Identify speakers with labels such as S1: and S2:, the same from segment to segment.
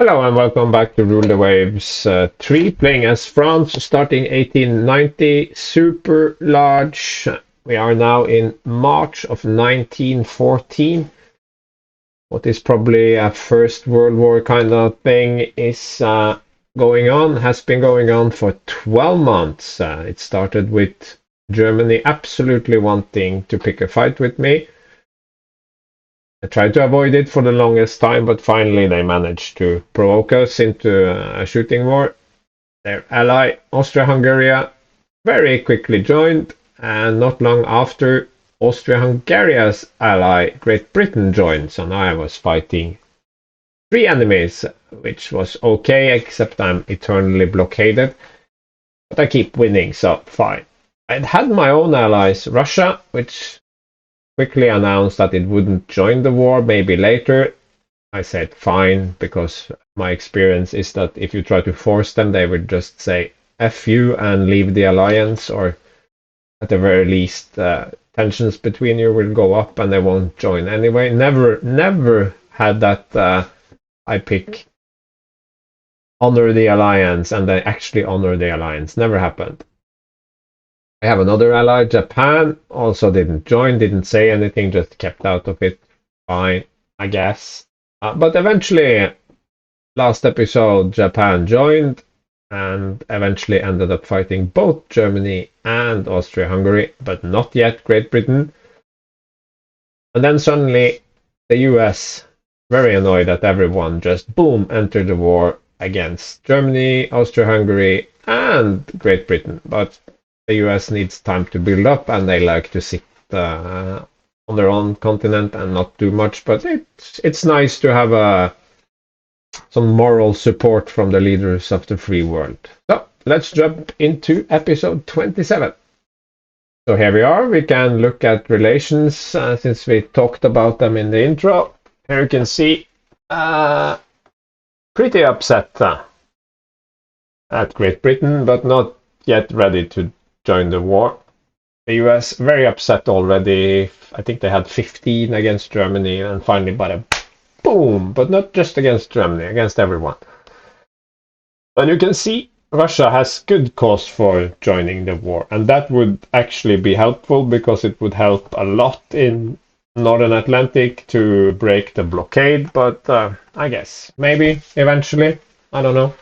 S1: Hello and welcome back to Rule the Waves 3, playing as France, starting 1890, super large. We are now in March of 1914. What is probably a First World War kind of thing is has been going on for 12 months. It started with Germany absolutely wanting to pick a fight with me. I tried to avoid it for the longest time, but finally they managed to provoke us into a shooting war. Their ally, Austria-Hungary, very quickly joined, and not long after, Austria-Hungary's ally, Great Britain, joined. So now I was fighting three enemies, which was okay, except I'm eternally blockaded. But I keep winning, so fine. I'd had my own allies, Russia, which quickly announced that it wouldn't join the war, maybe later. I said fine, because my experience is that if you try to force them, they would just say F you and leave the alliance, or at the very least, tensions between you will go up and they won't join anyway. Never had that I pick honor the alliance and they actually honor the alliance. Never happened. I have another ally, Japan, also didn't join, didn't say anything, just kept out of it. Fine, I guess. But eventually, last episode, Japan joined and eventually ended up fighting both Germany and Austria-Hungary, but not yet Great Britain. And then suddenly, the US, very annoyed at everyone, just boom, entered the war against Germany, Austria-Hungary, and Great Britain. But the US needs time to build up, and they like to sit on their own continent and not do much. But it's nice to have some moral support from the leaders of the free world. So let's jump into episode 27. So here we are. We can look at relations since we talked about them in the intro. Here you can see pretty upset at Great Britain, but not yet ready to join the war. The US very upset already. I think they had 15 against Germany, and finally, boom! But not just against Germany, against everyone. And you can see Russia has good cause for joining the war, and that would actually be helpful because it would help a lot in Northern Atlantic to break the blockade. But I guess maybe eventually, I don't know.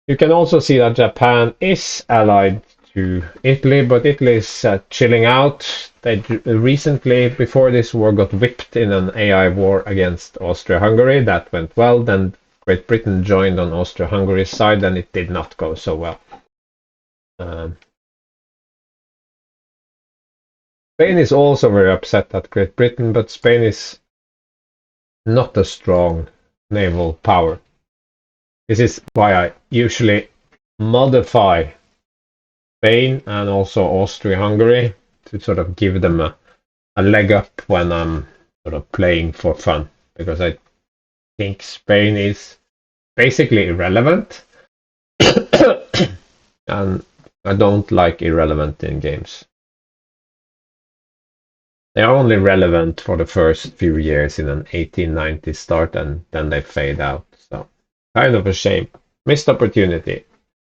S1: You can also see that Japan is allied to Italy, but Italy is chilling out. They recently, before this war, got whipped in an AI war against Austria-Hungary. That went well. Then Great Britain joined on Austria-Hungary's side, and it did not go so well. Spain is also very upset at Great Britain, but Spain is not a strong naval power. This is why I usually modify Spain and also Austria-Hungary to sort of give them a leg up when I'm sort of playing for fun, because I think Spain is basically irrelevant, and I don't like irrelevant in games. They are only relevant for the first few years in an 1890 start, and then they fade out. So, kind of a shame. Missed opportunity.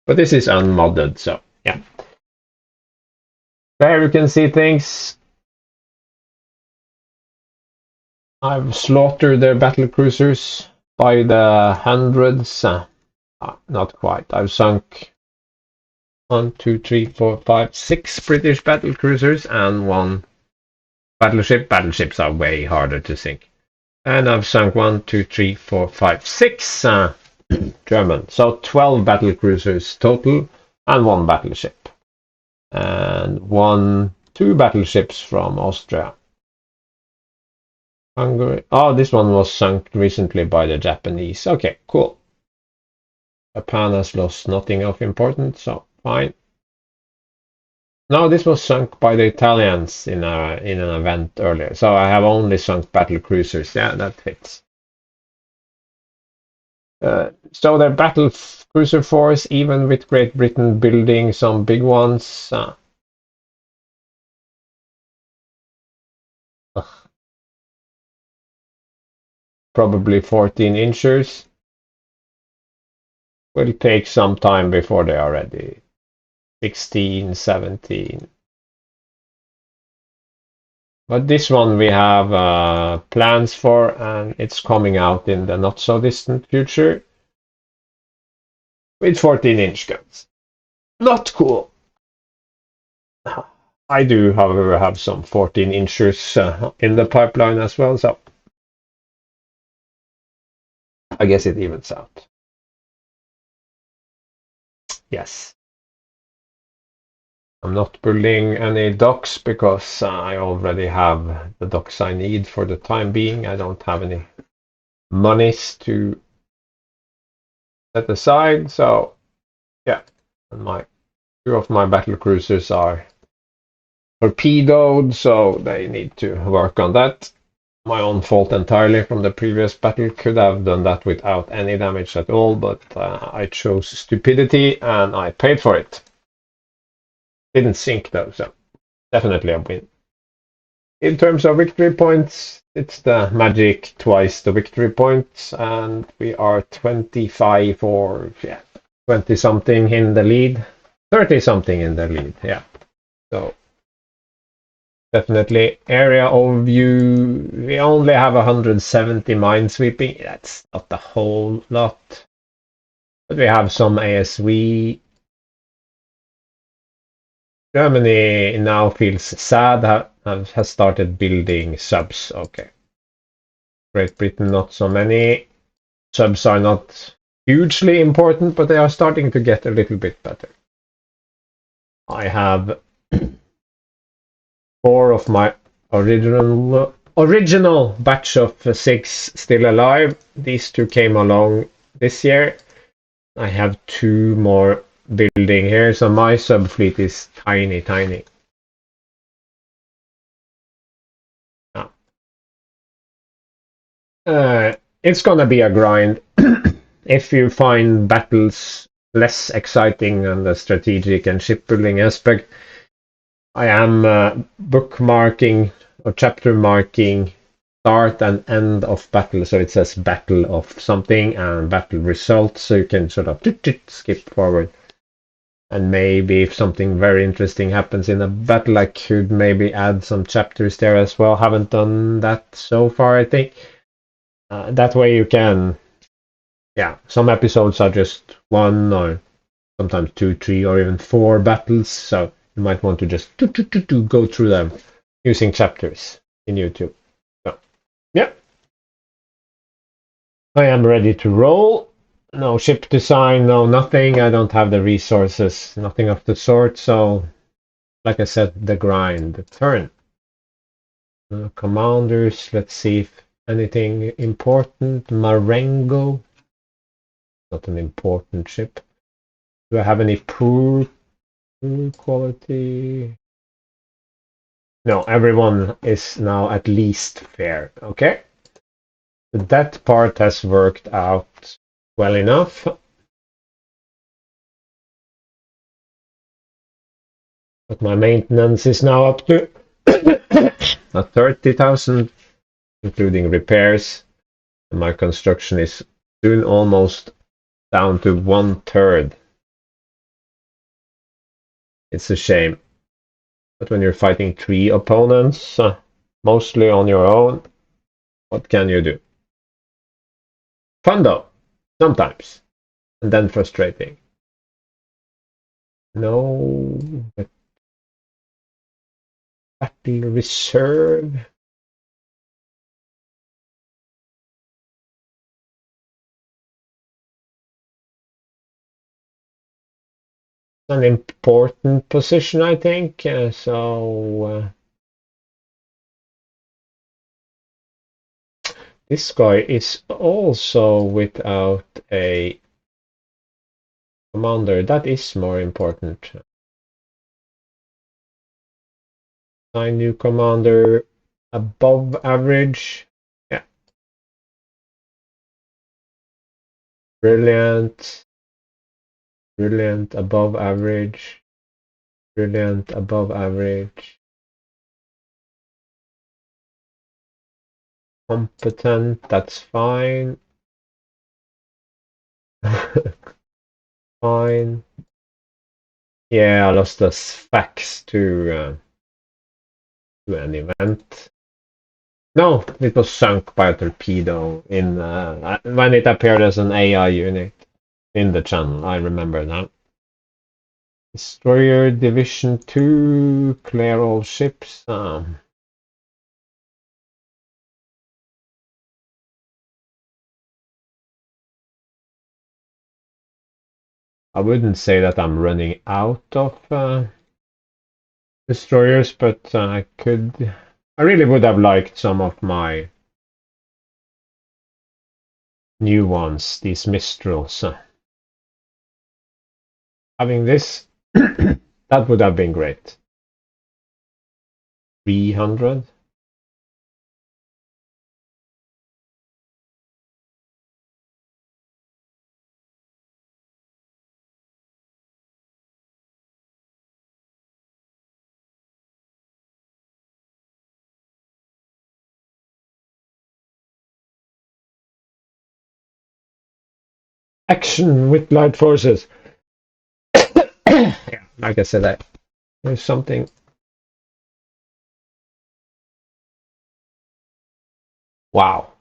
S1: But this is unmodded, so yeah. There you can see things. I've slaughtered their battle cruisers by the hundreds. Not quite. I've sunk 1, 2, 3, 4, 5, 6 British battle cruisers and 1 battleship. Battleships are way harder to sink. And I've sunk 1, 2, 3, 4, 5, 6 German. So 12 battle cruisers total and 1 battleship. And 2 battleships from Austria. Hungary. Oh, this one was sunk recently by the Japanese. Okay, cool. Japan has lost nothing of importance, so fine. No, this was sunk by the Italians in an event earlier. So I have only sunk battle cruisers. Yeah, that fits. So their battle cruiser force, even with Great Britain building some big ones. probably 14 inches. Will take some time before they are ready. 16, 17. But this one we have plans for, and it's coming out in the not so distant future with 14-inch guns. Not cool. I do, however, have some 14 inches in the pipeline as well, so I guess it evens out. Yes. I'm not building any docks because I already have the docks I need for the time being. I don't have any monies to set aside, so yeah. And two of my battle cruisers are torpedoed, so they need to work on that. My own fault entirely from the previous battle. Could have done that without any damage at all, but I chose stupidity and I paid for it. Didn't sink though, so definitely a win. In terms of victory points, it's the magic twice the victory points, and we are 25 or 20 something in the lead, 30 something in the lead, yeah. So definitely area overview. We only have 170 minesweeping. That's not a whole lot, but we have some ASV. Germany now feels sad, has started building subs. Okay. Great Britain, not so many. Subs are not hugely important, but they are starting to get a little bit better. I have 4 of my original batch of 6 still alive. These 2 came along this year. I have 2 more building here, so my sub fleet is tiny. It's gonna be a grind. If you find battles less exciting on the strategic and shipbuilding aspect, I am bookmarking or chapter marking start and end of battle. So it says battle of something and battle results. So you can sort of skip forward. And maybe if something very interesting happens in a battle, I could maybe add some chapters there as well. Haven't done that so far, I think. That way you can, some episodes are just 1 or sometimes 2, 3, or even 4 battles. So you might want to just go through them using chapters in YouTube. So, yeah. I am ready to roll. No ship design, no nothing. I don't have the resources, nothing of the sort. So, like I said, the grind, the turn. Commanders, let's see if anything important. Marengo, not an important ship. Do I have any poor quality? No, everyone is now at least fair. Okay. That part has worked out well enough. But my maintenance is now up to 30,000, including repairs. And my construction is soon almost down to 1/3. It's a shame. But when you're fighting 3 opponents, mostly on your own, what can you do? Fun though, sometimes. And then frustrating. No, but battle reserve. An important position, I think. This guy is also without a commander. That is more important. 9 new commander, above average. Yeah. Brilliant. Brilliant, above average. Brilliant, above average. competent, that's fine. Fine. Yeah, I lost the fax to an event. No, it was sunk by a torpedo in when it appeared as an AI unit in the channel. I remember now. Destroyer Division 2, clear all ships. I wouldn't say that I'm running out of destroyers, but I could. I really would have liked some of my new ones, these Mistrals. Having this, that would have been great. 300. Action with light forces. Yeah, like I said, there's something. Wow.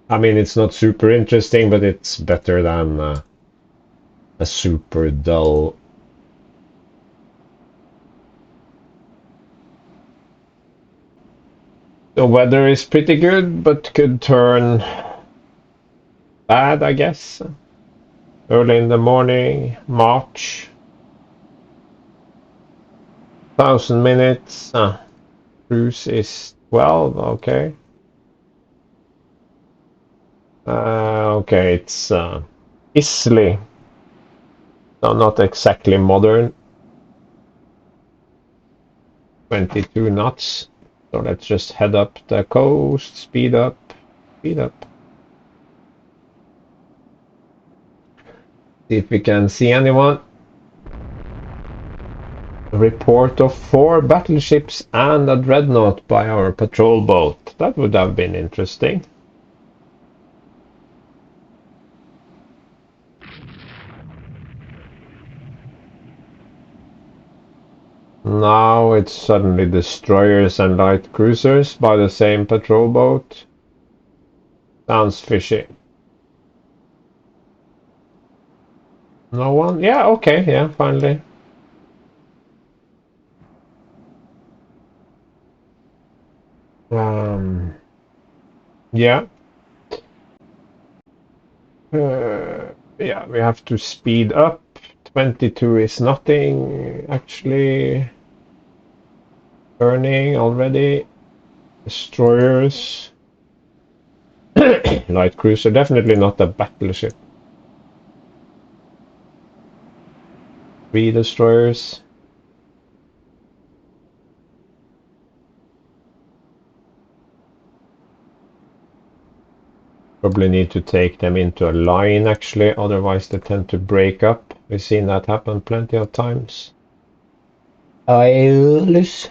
S1: I mean, it's not super interesting, but it's better than a super dull. The weather is pretty good, but could turn bad, I guess. Early in the morning, March. 1,000 minutes. Cruise is 12, okay. Okay, it's Islay. So not exactly modern. 22 knots. So let's just head up the coast, speed up, speed up. See if we can see anyone. A report of 4 battleships and a dreadnought by our patrol boat. That would have been interesting. Now it's suddenly destroyers and light cruisers by the same patrol boat. Sounds fishy. No one? Yeah, okay, yeah, finally. Yeah. Yeah, we have to speed up. 22 is nothing, actually. Burning already. Destroyers. Light cruiser, definitely not a battleship. 3 destroyers. Probably need to take them into a line, actually, otherwise they tend to break up. We've seen that happen plenty of times. Airbase.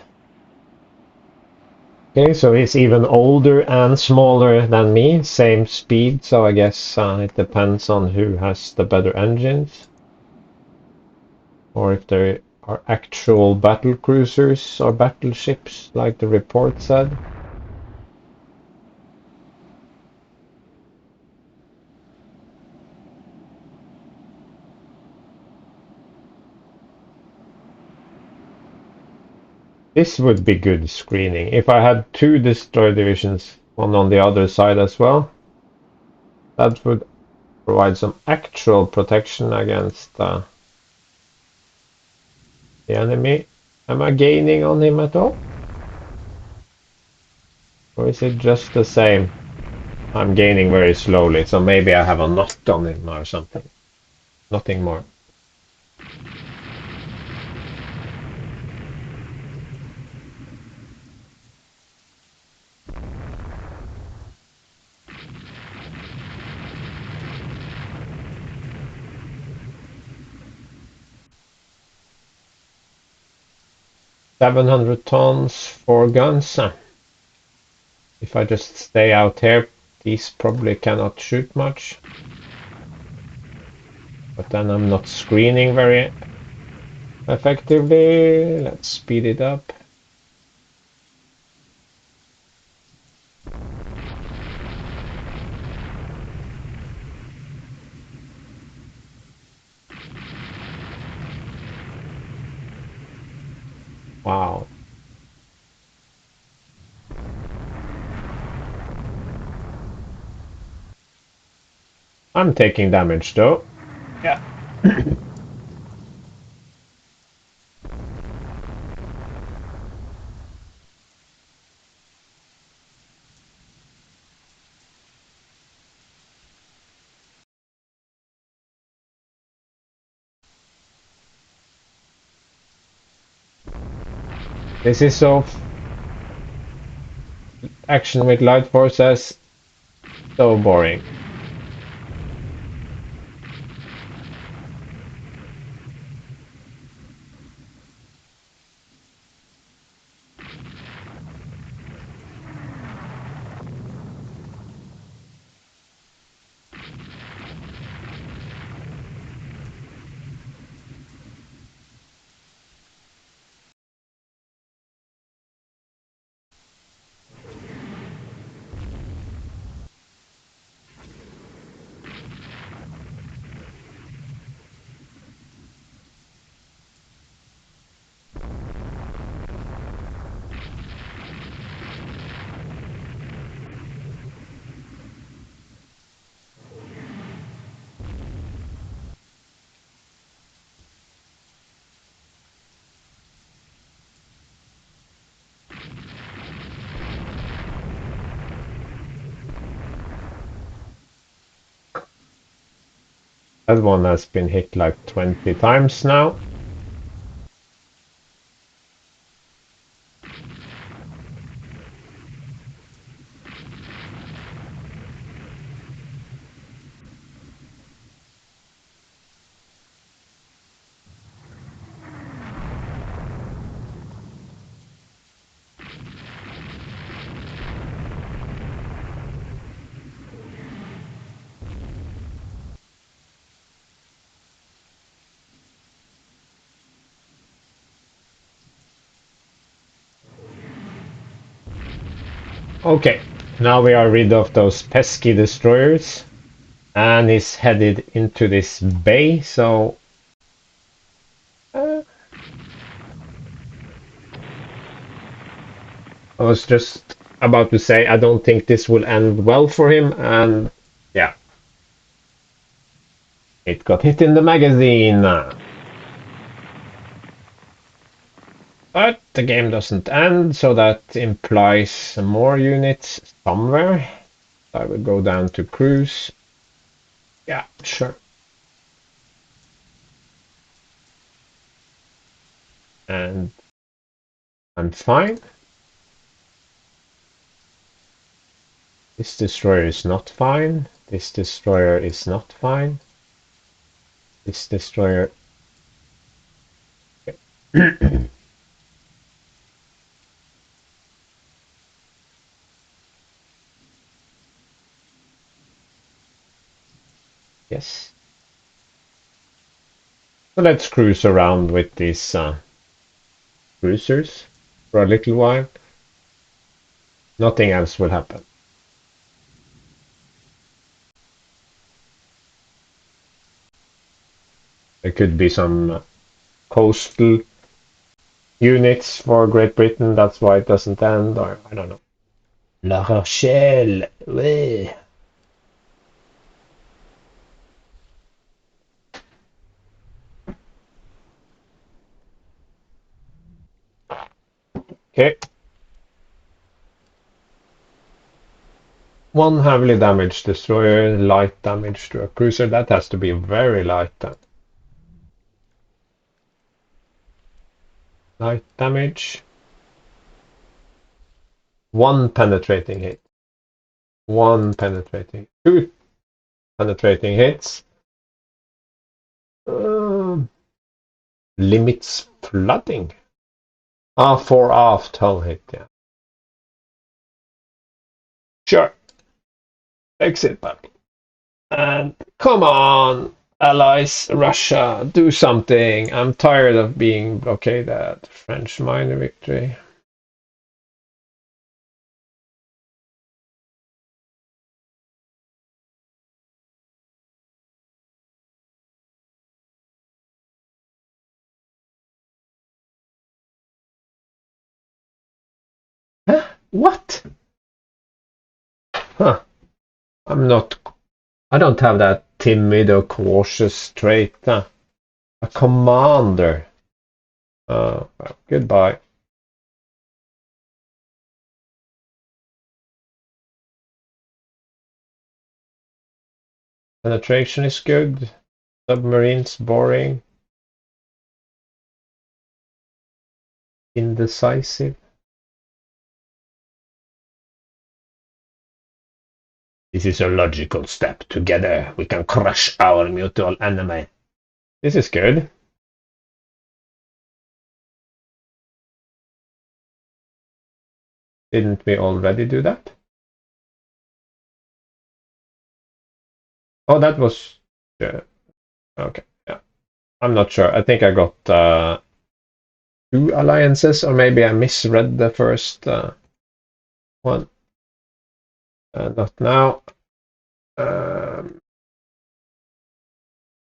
S1: Okay, so he's even older and smaller than me, same speed, so I guess it depends on who has the better engines. Or if there are actual battle cruisers or battleships, like the report said. This would be good screening. If I had 2 destroyer divisions, one on the other side as well, that would provide some actual protection against the enemy. Am I gaining on him at all? Or is it just the same? I'm gaining very slowly, so maybe I have a knot on him or something. Nothing more. 700 tons, 4 guns. If I just stay out here, these probably cannot shoot much. But then I'm not screening very effectively. Let's speed it up. Wow. I'm taking damage though. Yeah. This is so action with light forces, so boring. That one has been hit like 20 times now. Okay, now we are rid of those pesky destroyers and is headed into this bay, so I was just about to say I don't think this will end well for him, and yeah, it got hit in the magazine. But the game doesn't end, so that implies more units somewhere. I will go down to cruise. Yeah, sure. And I'm fine. This destroyer is not fine. This destroyer is not fine. This destroyer. Yes. So let's cruise around with these cruisers for a little while. Nothing else will happen. There could be some coastal units for Great Britain. That's why it doesn't end, or I don't know. La Rochelle. Ouais. Okay. One heavily damaged destroyer, light damage to a cruiser. That has to be very light then. Light damage. One penetrating hit. One penetrating. Two penetrating hits. Um, limits flooding. Ah, fore aft hull hit, yeah. Sure. Exit battle. And come on, allies, Russia, do something. I'm tired of being blockaded. French minor victory. Huh? What? Huh. I don't have that timid or cautious trait. Huh? A commander. Well, goodbye. Penetration is good. Submarines boring. Indecisive. This is a logical step. Together we can crush our mutual enemy. This is good. Didn't we already do that? Oh, that was... okay, yeah. I'm not sure. I think I got two alliances, or maybe I misread the first one. Not now.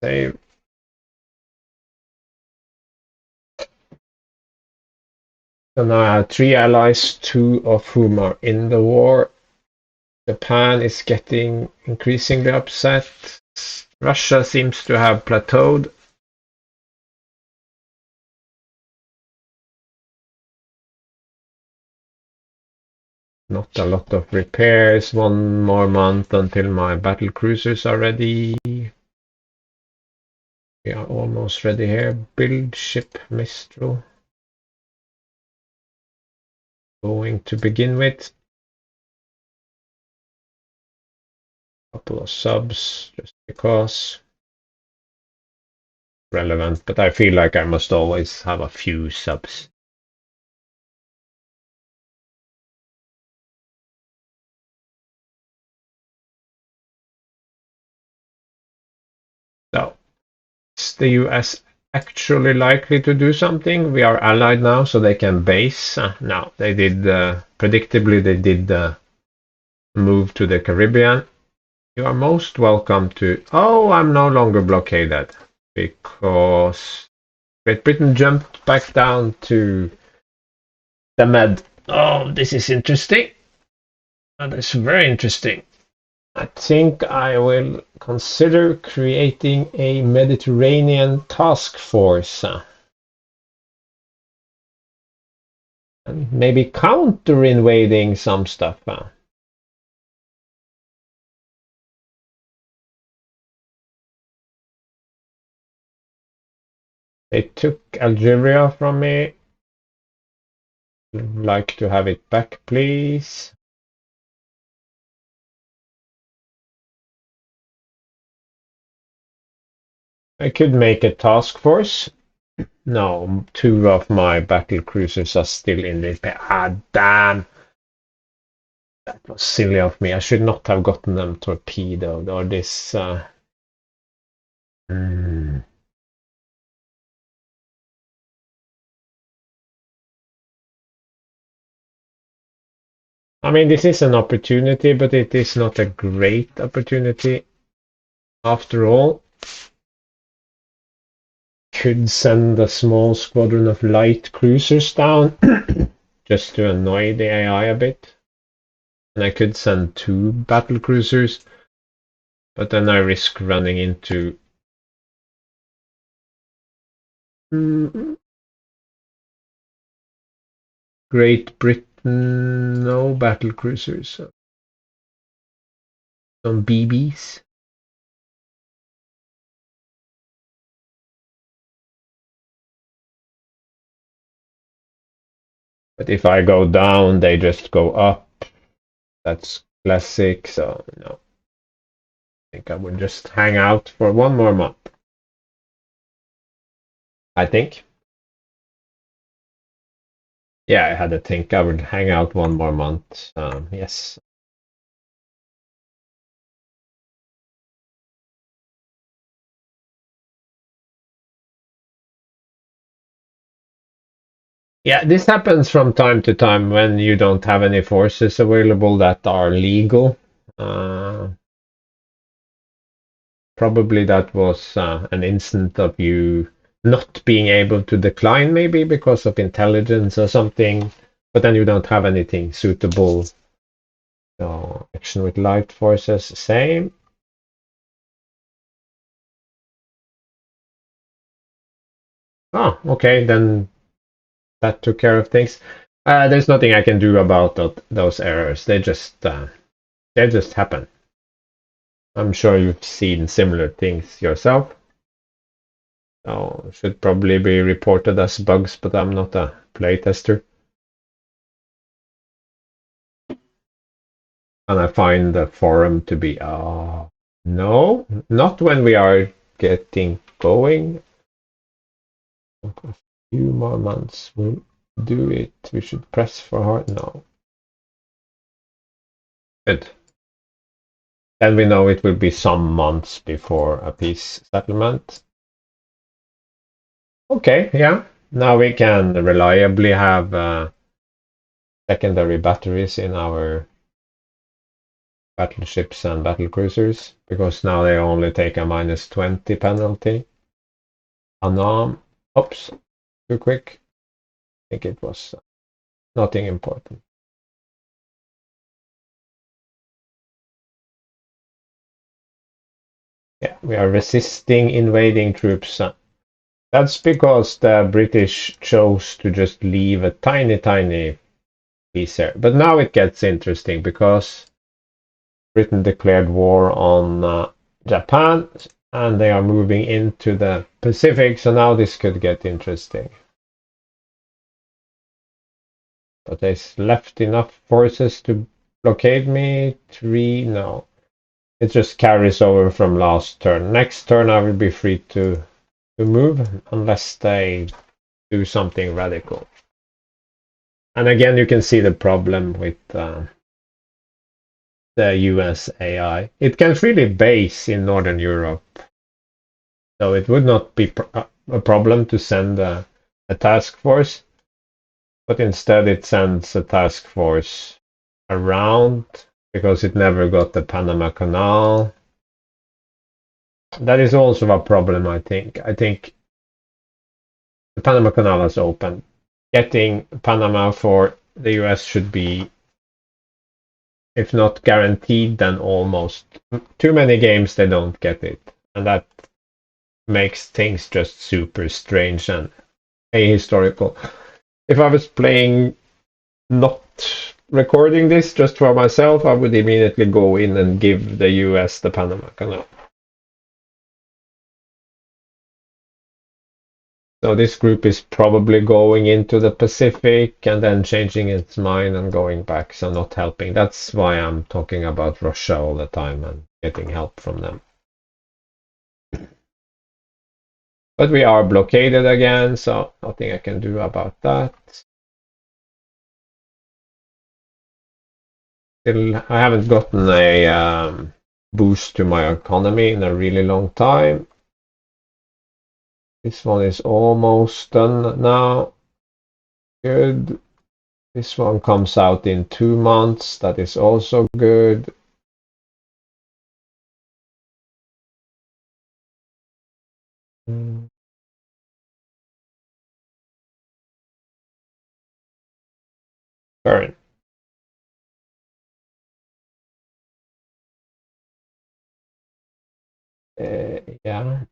S1: Save. So now I have three allies, two of whom are in the war. Japan is getting increasingly upset. Russia seems to have plateaued. Not a lot of repairs. One more month until my battle cruisers are ready. We are almost ready here. Build ship Mistral. Going to begin with. Couple of subs just because relevant, but I feel like I must always have a few subs. So, is the US actually likely to do something? We are allied now, so they can base. No, they did, predictably, they did move to the Caribbean. You are most welcome to... Oh, I'm no longer blockaded because Great Britain jumped back down to the Med. Oh, this is interesting. That is very interesting. I think I will consider creating a Mediterranean task force and maybe counter-invading some stuff. They took Algeria from me. I'd like to have it back, please. I could make a task force. No, two of my battle cruisers are still in repair. Ah, damn! That was silly of me. I should not have gotten them torpedoed or this. Hmm. I mean, this is an opportunity, but it is not a great opportunity. After all, could send a small squadron of light cruisers down just to annoy the AI a bit. And I could send two battle cruisers, but then I risk running into Great Britain. No battle cruisers. Some BBs. But if I go down, they just go up. That's classic, so no. I think I would just hang out for one more month. I think. Yeah, I had to think I would hang out one more month. Yes. Yeah, this happens from time to time when you don't have any forces available that are legal. Uh, Probably that was an instant of you not being able to decline, maybe because of intelligence or something, but then you don't have anything suitable. So, action with light forces, same. Oh, okay, then that took care of things. There's nothing I can do about those errors. They just happen. I'm sure you've seen similar things yourself. So should probably be reported as bugs, but I'm not a playtester. And I find the forum to be, no, not when we are getting going. A few more months will do it. We should press for hard. No. Good. Then we know it will be some months before a peace settlement. Okay, yeah. Now we can reliably have secondary batteries in our battleships and battlecruisers because now they only take a -20 penalty. Anam. Oops, too quick. I think it was nothing important. Yeah, we are resisting invading troops. That's because the British chose to just leave a tiny, tiny piece there. But now it gets interesting because Britain declared war on Japan and they are moving into the Pacific. So now this could get interesting. But they left enough forces to blockade me. 3, no. It just carries over from last turn. Next turn I will be free to move unless they do something radical. And again, you can see the problem with the US AI. It can freely base in Northern Europe, so it would not be a problem to send a task force, but instead it sends a task force around because it never got the Panama Canal. That is also a problem, I think. I think the Panama Canal is open. Getting Panama for the US should be, if not guaranteed, then almost. Too many games they don't get it, and that makes things just super strange and ahistorical. If I was playing, not recording this just for myself, I would immediately go in and give the US the Panama Canal. So this group is probably going into the Pacific and then changing its mind and going back, so not helping. That's why I'm talking about Russia all the time and getting help from them. But we are blockaded again, so nothing I can do about that. Still, I haven't gotten a boost to my economy in a really long time. This one is almost done now. Good. This one comes out in 2 months. That is also good. Current. Yeah.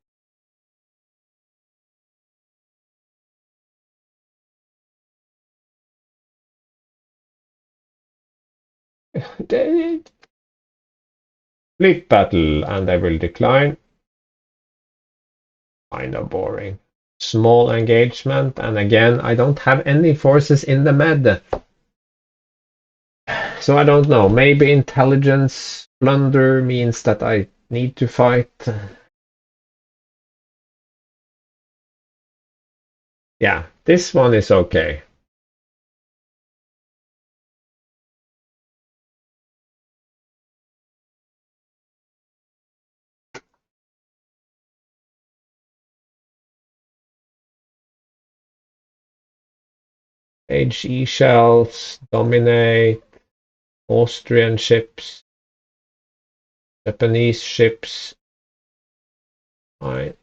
S1: Fleet battle, and I will decline. Kind of boring. Small engagement, and again, I don't have any forces in the med. So I don't know. Maybe intelligence blunder means that I need to fight. Yeah, this one is okay. HE shells dominate. Austrian ships, Japanese ships. Fine.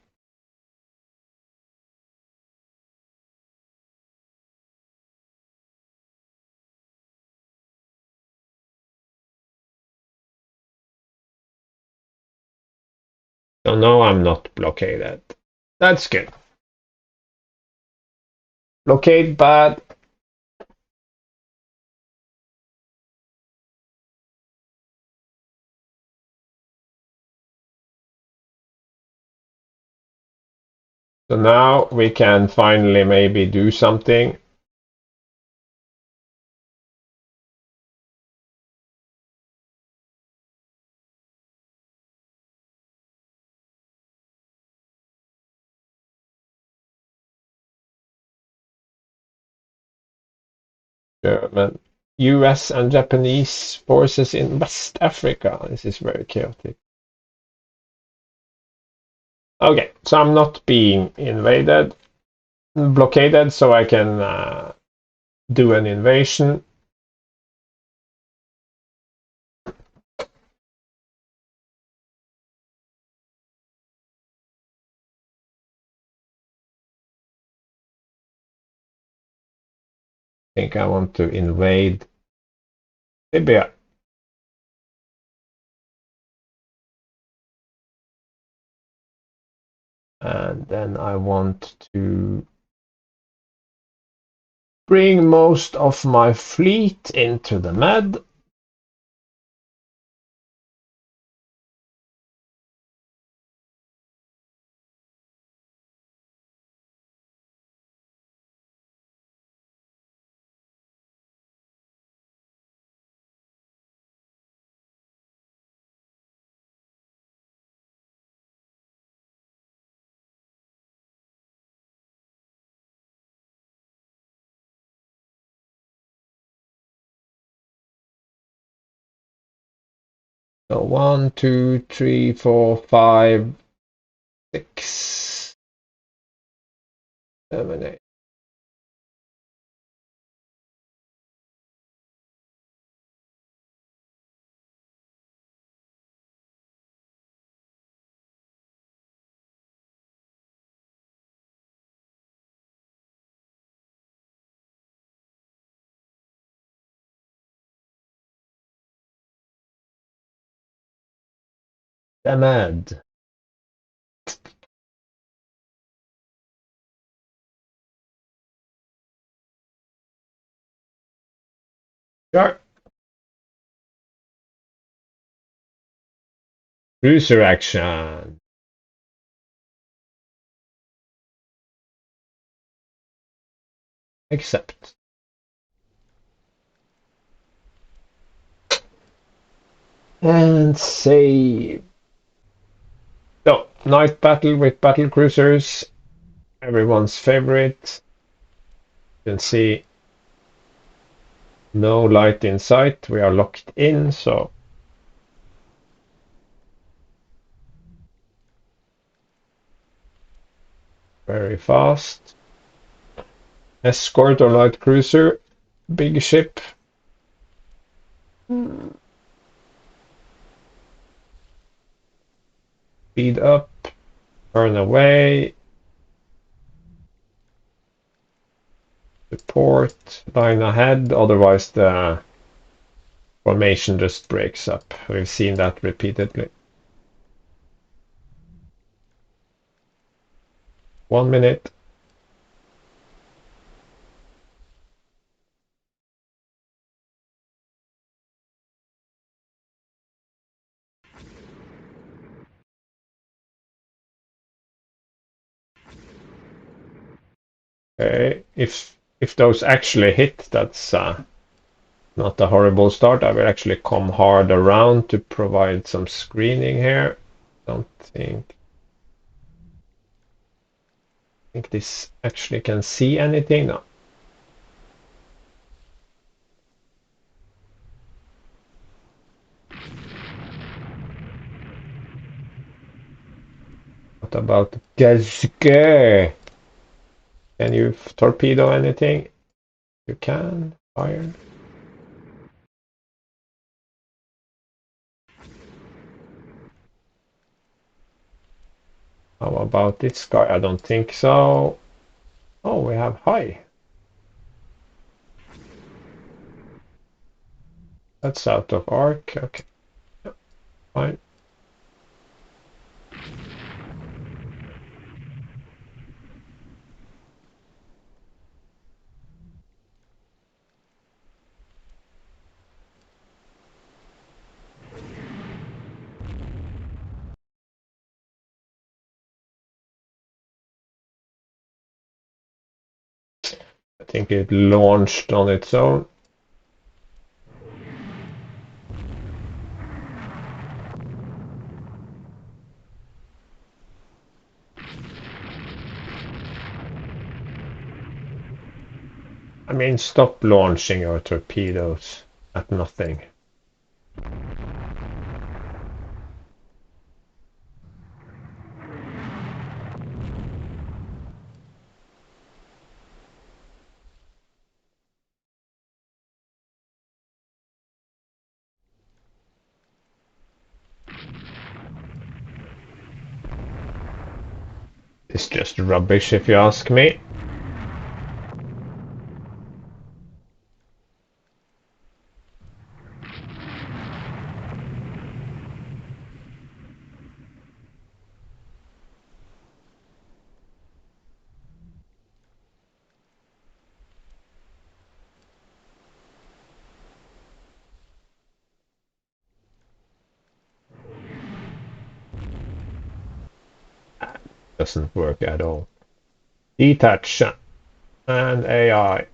S1: So now I'm not blockaded. That's good. Blockade bad. So now we can finally maybe do something. German, US and Japanese forces in West Africa. This is very chaotic. Okay, so I'm not being invaded, blockaded, so I can do an invasion. I think I want to invade Libya. And then I want to bring most of my fleet into the Med. So 1, 2, 3, 4, 5, 6, 7, 8. The Med. Sure. Cruiser action. Accept. And save. So, night battle with battle cruisers. Everyone's favorite. You can see no light in sight. We are locked in, so very fast. Escort or light cruiser. Big ship. Speed up. Turn away. Support. Line ahead. Otherwise the formation just breaks up. We've seen that repeatedly. 1 minute. Okay. If those actually hit, that's not a horrible start. I will actually come hard around to provide some screening here. Don't think this actually can see anything. No. What about Gazke? Can you torpedo anything? You can fire. How about this guy? I don't think so. Oh, we have high. That's out of arc. Okay, fine. I think it launched on its own. I mean, stop launching your torpedoes at nothing. It's just rubbish if you ask me. Doesn't work at all. Detach and AI.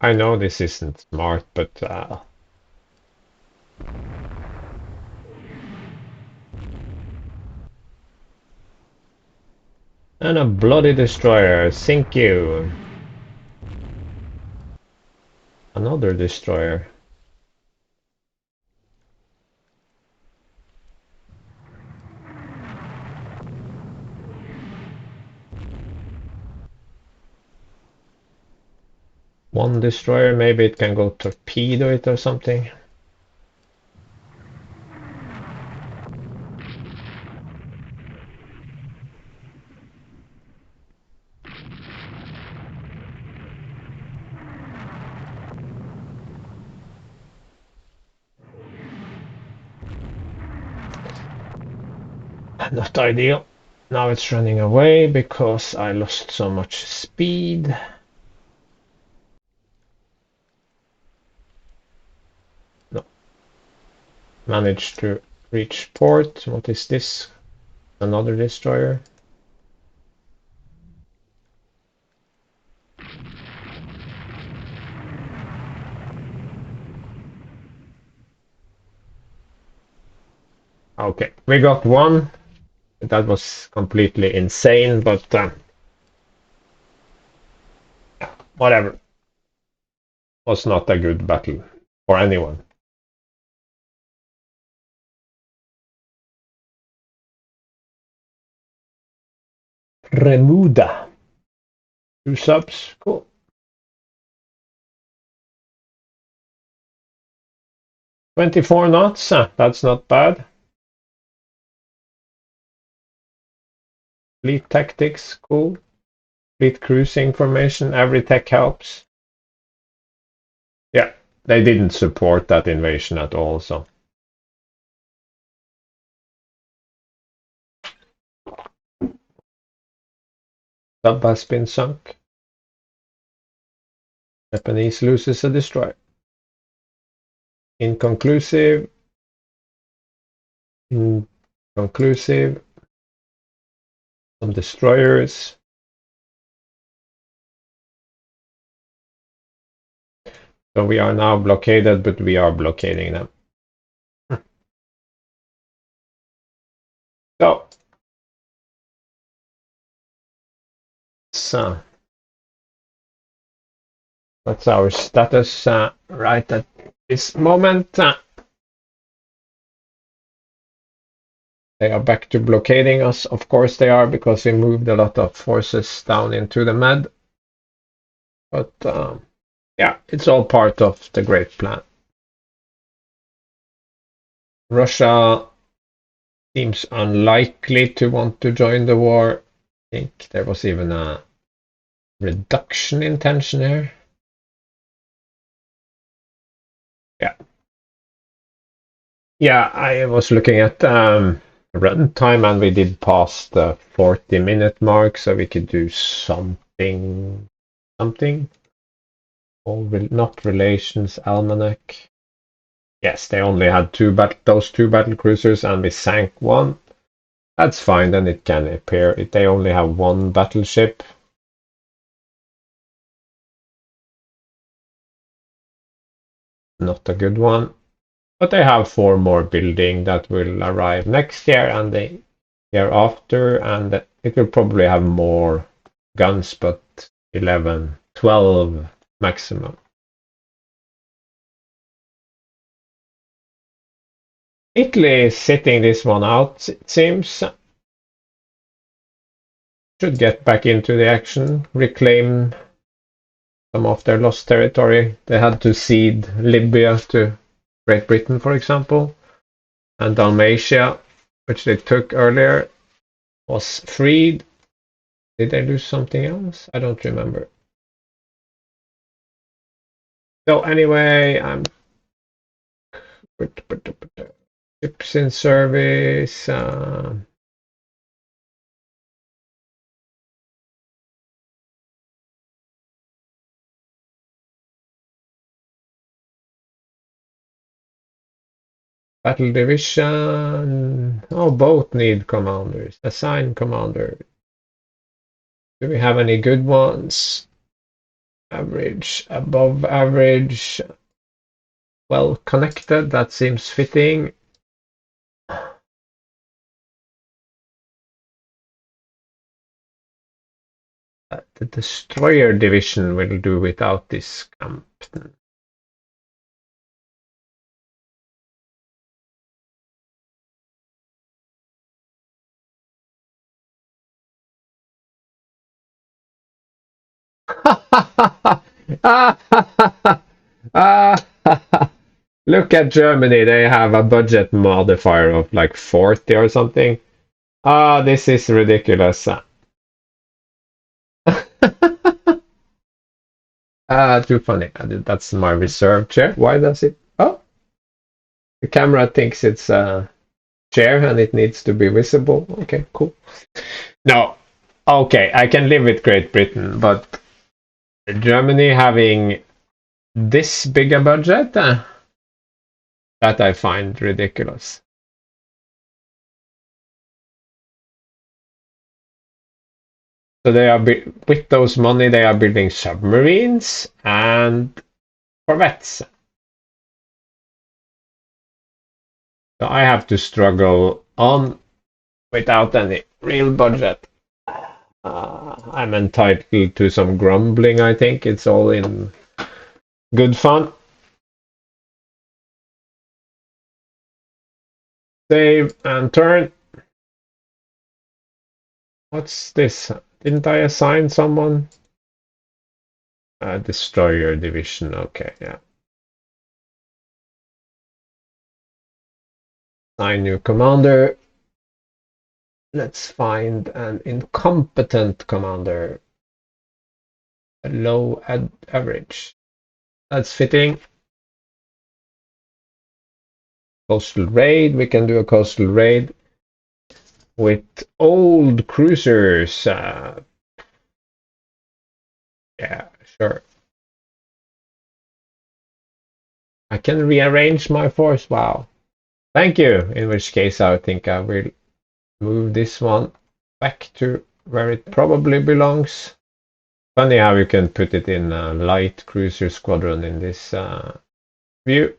S1: I know this isn't smart, but and a bloody destroyer. Sink you. Another destroyer. One destroyer, maybe it can go torpedo it or something. Not ideal. Now it's running away because I lost so much speed. No. Managed to reach port. What is this? Another destroyer. Okay, we got one. That was completely insane, but whatever. Was not a good battle for anyone. Remuda. 2 subs. Cool. 24 knots. That's not bad. Fleet tactics. Cool. Fleet cruising formation. Every tech helps. Yeah, they didn't support that invasion at all, so. Sub has been sunk. Japanese loses a destroyer. Inconclusive. Inconclusive. Some destroyers. So we are now blockaded, but we are blockading them. So that's our status right at this moment. They are back to blockading us. Of course they are, because we moved a lot of forces down into the Med. But yeah, it's all part of the great plan. Russia seems unlikely to want to join the war. I think there was even a reduction in tension here. Yeah. Yeah, I was looking at run time, and we did pass the 40-minute mark, so we could do something. Not relations almanac. Yes, they only had those two battle cruisers, and we sank one. That's fine, then it can appear. They only have one battleship. Not a good one. But they have 4 more building that will arrive next year and the year after, and it will probably have more guns, but 11, 12 maximum. Italy is sitting this one out, it seems. Should get back into the action, reclaim some of their lost territory. They had to cede Libya to Great Britain, for example, and Dalmatia, which they took earlier, was freed. Did they lose something else? I don't remember. So anyway, I'm ships in service. Battle division. Oh, both need commanders. Assign commander. Do we have any good ones? Average, above average. Well connected. That seems fitting. The destroyer division will do without this captain. Look at Germany. They have a budget modifier of like 40 or something. This is ridiculous. Too funny. That's my reserve chair. Why does it? Oh, the camera thinks it's a chair and it needs to be visible. Okay, cool. No, okay, I can live with Great Britain, but Germany having this big a budget, that I find ridiculous. So they are with those money, they are building submarines and corvettes. So I have to struggle on without any real budget. I'm entitled to some grumbling, I think. It's all in good fun. Save and turn. What's this? Didn't I assign someone? Destroyer division. Okay, yeah. Assign new commander. Let's find an incompetent commander. A low average. That's fitting. Coastal raid. We can do a coastal raid with old cruisers. Yeah, sure. I can rearrange my force. Wow. Thank you. In which case, I think I will move this one back to where it probably belongs. Funny how you can put it in a light cruiser squadron in this view.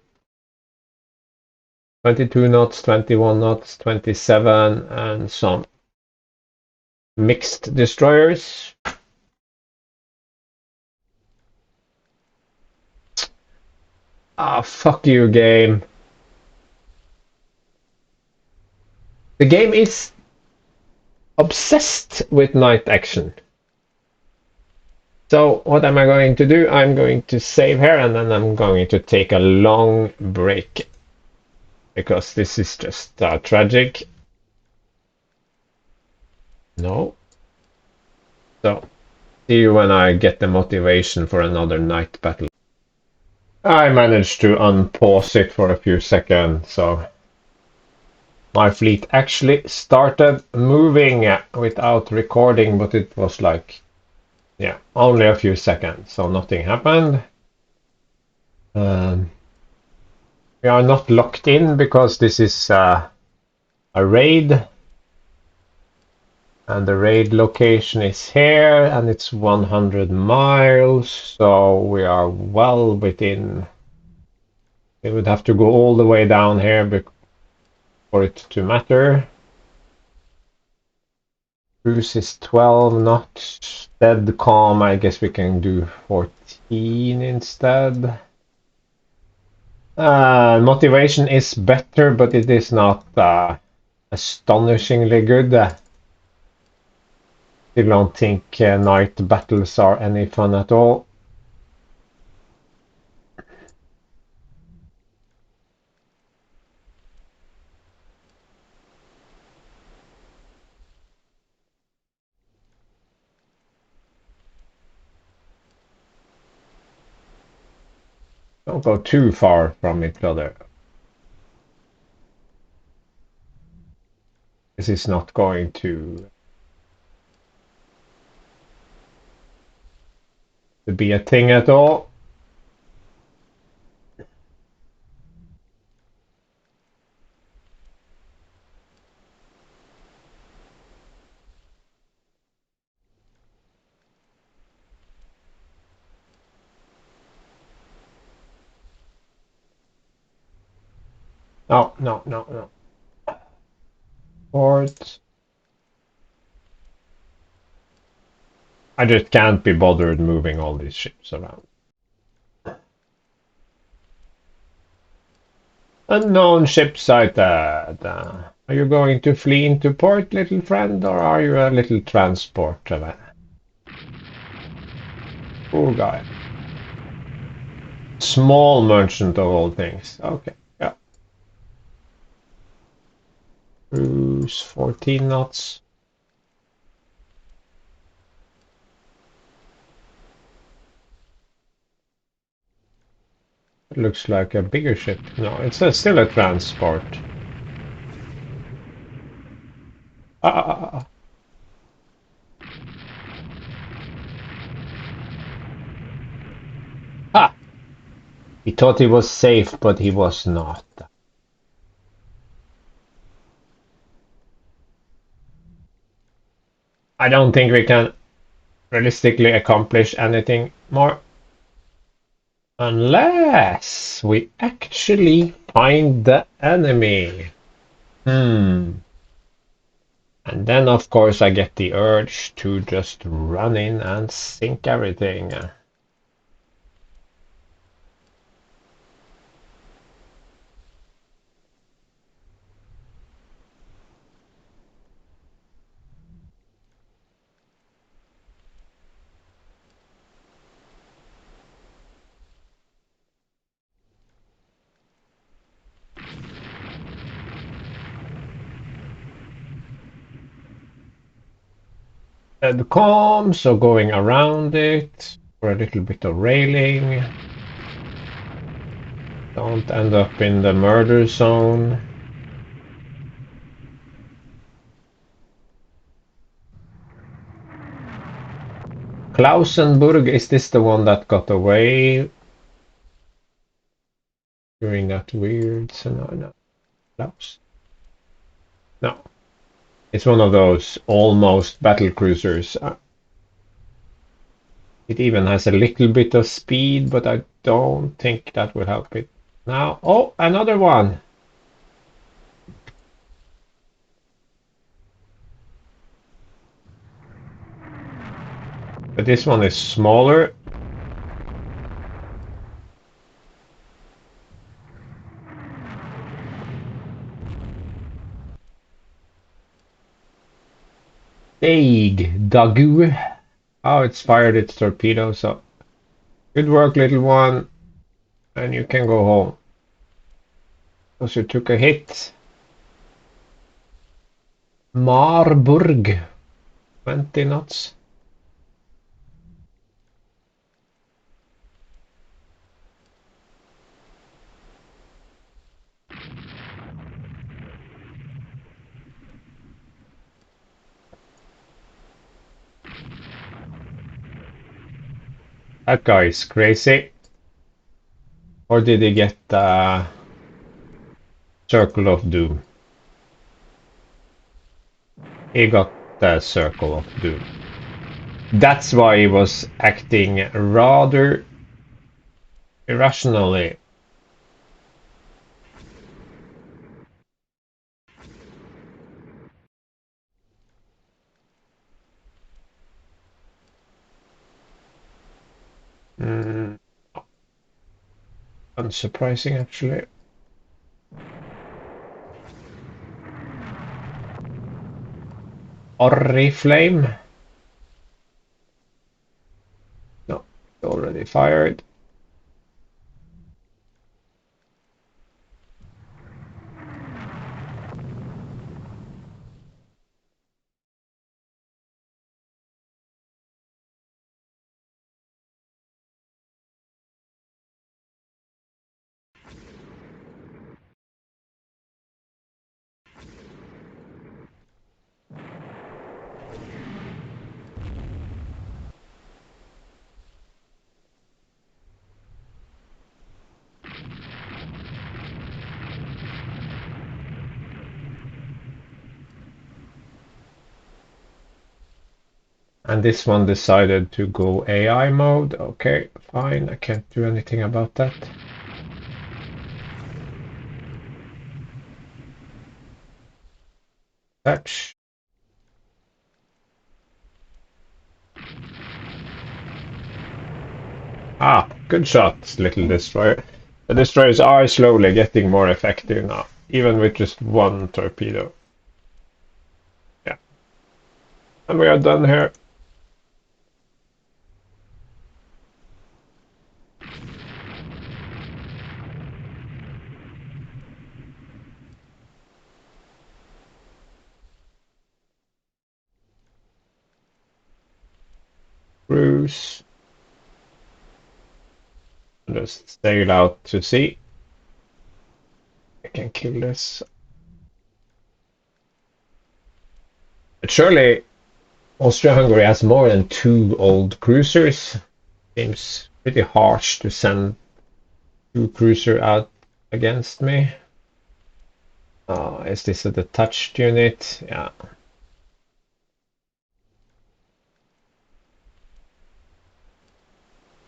S1: 22 knots, 21 knots, 27, and some mixed destroyers. Ah, fuck you, game. The game is obsessed with night action. So what am I going to do? I'm going to save here and then I'm going to take a long break. Because this is just tragic. No. So, see you when I get the motivation for another night battle. I managed to unpause it for a few seconds, so my fleet actually started moving without recording, but it was like, yeah, only a few seconds, so nothing happened. We are not locked in because this is a raid, and the raid location is here, and it's 100 miles, so we are well within. We would have to go all the way down here for it to matter. Cruise is 12 knots. Dead calm, I guess we can do 14 instead. Motivation is better, but it is not astonishingly good. Still don't think night battles are any fun at all. Don't go too far from each other. This is not going to be a thing at all. No, no, no, no. Port. I just can't be bothered moving all these ships around. Unknown ship sighted. Are you going to flee into port, little friend, or are you a little transport? Poor guy. Small merchant of all things. Okay, yeah. Cruise 14 knots. It looks like a bigger ship. No, it's still a transport. Ah. Ha! He thought he was safe, but he was not. I don't think we can realistically accomplish anything more. Unless we actually find the enemy. And then, of course, I get the urge to just run in and sink everything. And calm, so going around it for a little bit of railing. Don't end up in the murder zone. Klausenburg, is this the one that got away during that weird scenario? No. Klaus? No. It's one of those almost battle cruisers. It even has a little bit of speed, but I don't think that will help it now. Oh, another one. But this one is smaller. Big Dagu. Oh, it's fired its torpedo, so good work, little one. And you can go home. Because you took a hit. Marburg. 20 knots. That guy is crazy. Or did he get the Circle of Doom? He got the Circle of Doom. That's why he was acting rather irrationally. Mm, unsurprising, actually. Oriflame? No, already fired. And this one decided to go AI mode. Okay, fine. I can't do anything about that. Touch. Ah, good shot, little destroyer. The destroyers are slowly getting more effective now, even with just one torpedo. Yeah. And we are done here. Cruise. Just sail out to sea. I can kill this. But surely Austria-Hungary has more than two old cruisers. Seems pretty harsh to send two cruiser out against me. Is this a detached unit? Yeah.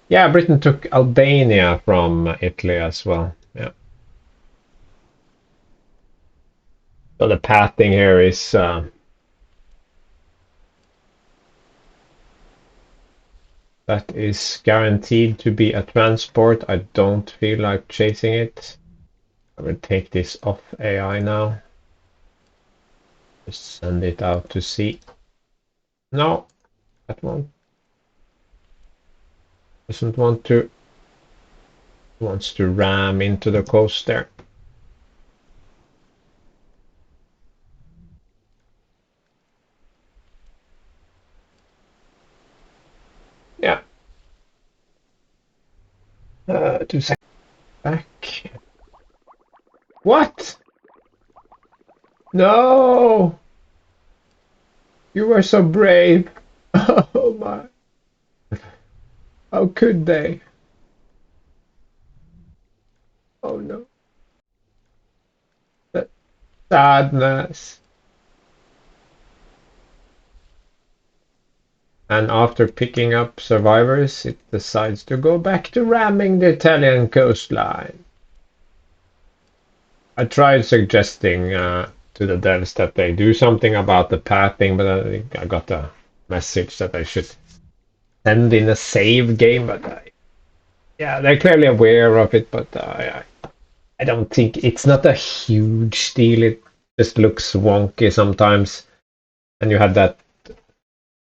S1: Yeah, Britain took Albania from Italy as well. Yeah. So the pathing here is that is guaranteed to be a transport. I don't feel like chasing it. I will take this off AI now. Just send it out to sea. No, that one doesn't want to. Wants to ram into the coast there. Yeah. 2 seconds back. What? No! You were so brave. Oh my. How could they? Oh no. That sadness. And after picking up survivors, it decides to go back to ramming the Italian coastline. I tried suggesting to the devs that they do something about the pathing, but I think I got a message that I should send in a save game. But yeah, they're clearly aware of it, but I don't think it's not a huge deal. It just looks wonky sometimes. And you had that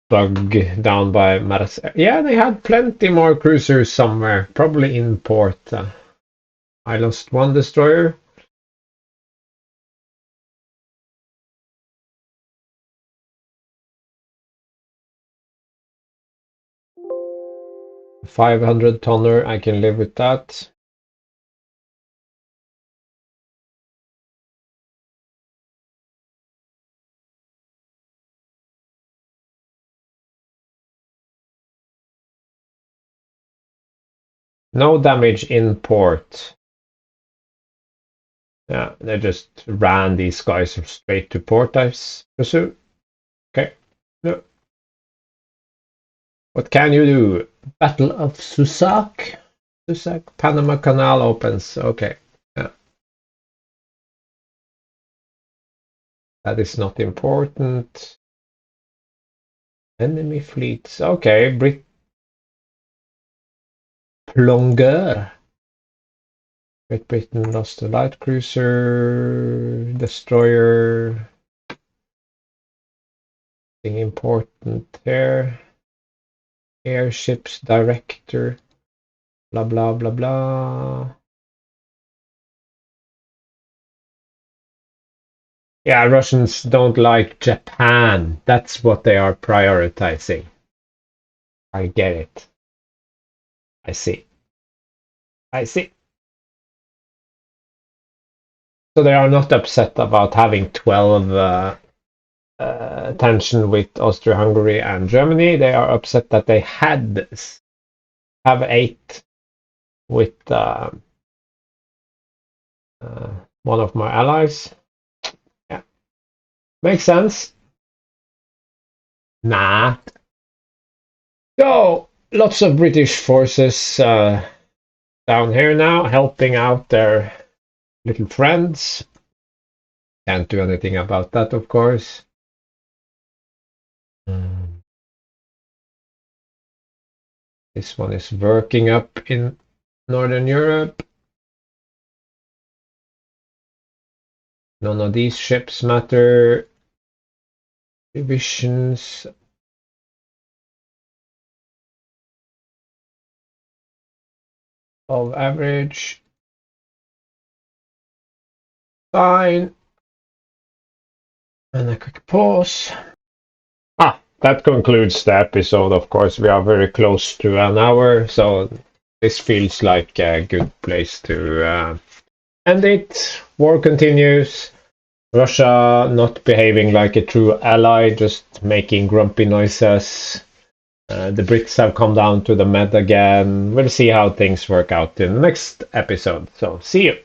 S1: bug down by Maras. Yeah, they had plenty more cruisers somewhere, probably in port. I lost one destroyer. $500 I can live with that. No damage in port. Yeah, they just ran these guys straight to port, I presume. Okay. No. What can you do? Battle of Susac? Susac, Panama Canal opens. Okay. Yeah. That is not important. Enemy fleets. Okay, Brit Plongeur. Great Britain lost a light cruiser, destroyer. Nothing important there. Airships director. Blah blah blah blah. Yeah, Russians don't like Japan. That's what they are prioritizing. I get it. I see. I see. So they are not upset about having 12 tension with Austria-Hungary and Germany. They are upset that they have 8 with one of my allies. Yeah, makes sense. Nah. So lots of British forces down here now, helping out their little friends. Can't do anything about that, of course. This one is working up in Northern Europe. None of these ships matter. Divisions. Of average. Fine. And a quick pause. That concludes the episode. Of course, we are very close to an hour, so this feels like a good place to end it. War continues. Russia not behaving like a true ally, just making grumpy noises. The Brits have come down to the med again. We'll see how things work out in the next episode. So, see you.